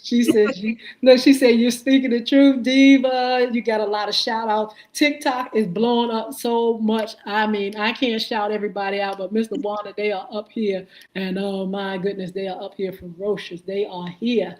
She said, she said, you're speaking the truth, diva. You got a lot of shout outs. TikTok is blowing up so much. I mean, I can't shout everybody out, but Mr. Warner, they are up here. And oh my goodness, they are up here ferocious. They are here.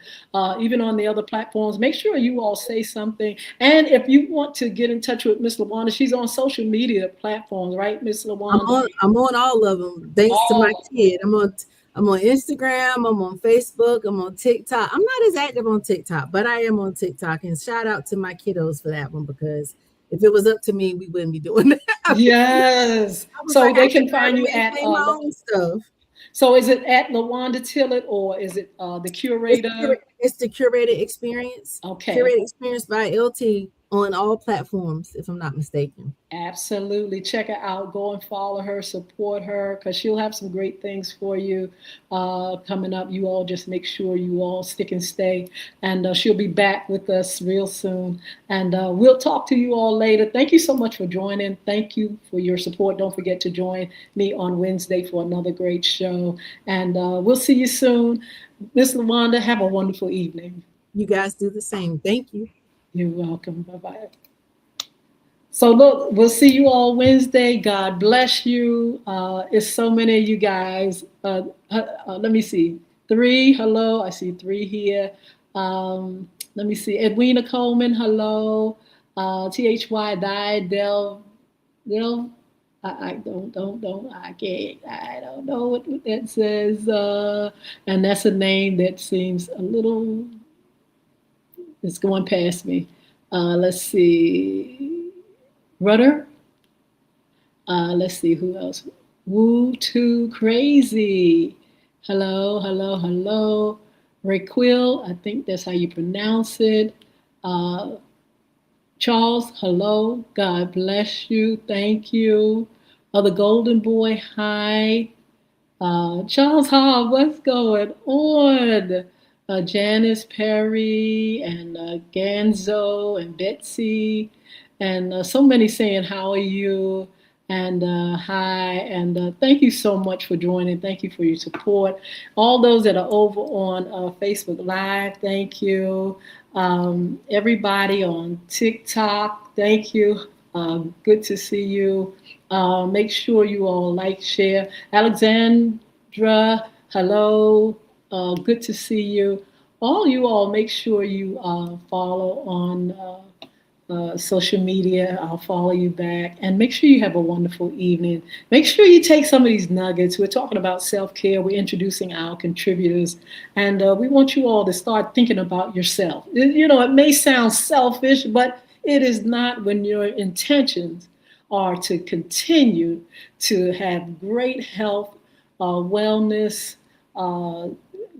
Even on the other platforms, make sure you all say something. And if you want to get in touch with Miss LaWanda, she's on social media platforms, right, Miss LaWanda? I'm on all of them. Thanks to my Oh, kid. I'm on Instagram. I'm on Facebook. I'm on TikTok. I'm not as active on TikTok, but I am on TikTok. And shout out to my kiddos for that one, because if it was up to me, we wouldn't be doing that. yes. I was So like, I they can can find barely you at, maintain my own stuff. so is it at LaWanda Tillett or is it the curator? It's the curated experience. Okay. Curated experience by LT on all platforms, if I'm not mistaken. Absolutely. Check her out. Go and follow her, support her, because she'll have some great things for you coming up. You all just make sure you all stick and stay. And she'll be back with us real soon. And we'll talk to you all later. Thank you so much for joining. Thank you for your support. Don't forget to join me on Wednesday for another great show. And we'll see you soon. Miss LaWanda, have a wonderful evening. You guys do the same. Thank you. You're welcome. Bye bye. So look, we'll see you all Wednesday. God bless you. It's so many of you guys. Let me see. Three, hello. I see three here. Let me see. Edwina Coleman, hello. THY died. Del. I don't. I can't. I don't know what that says. And that's a name that seems a little. It's going past me. Let's see. Rudder. Let's see who else. Woo Too Crazy. Hello, hello, hello. Raquel, I think that's how you pronounce it. Uh, Charles, hello. God bless you. Thank you. The Golden Boy, hi. Charles Hall, what's going on? Janice Perry and Ganzo and Betsy and so many saying, how are you? And hi, and thank you so much for joining. Thank you for your support. All those that are over on Facebook Live, thank you. Everybody on TikTok, thank you. Good to see you. Make sure you all like, share. Alexandra, hello. Good to see you. All you all, make sure you follow on social media. I'll follow you back. And make sure you have a wonderful evening. Make sure you take some of these nuggets. We're talking about self care, we're introducing our contributors, and we want you all to start thinking about yourself. You know, it may sound selfish, but it is not when your intentions are to continue to have great health, wellness, uh,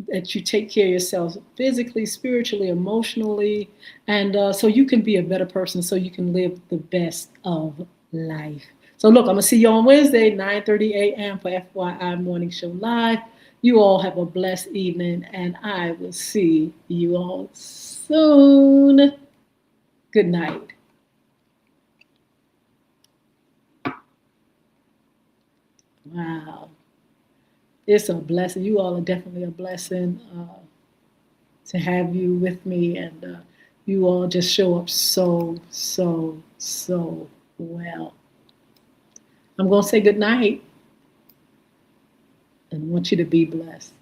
that you take care of yourselves physically, spiritually, emotionally, and so you can be a better person, so you can live the best of life. So look, I'm gonna see you on Wednesday, 9:30 a.m. for FYI Morning Show Live. You all have a blessed evening, and I will see you all soon. Good night. Wow. It's a blessing. You all are definitely a blessing to have you with me, and you all just show up so well. I'm going to say good night and want you to be blessed.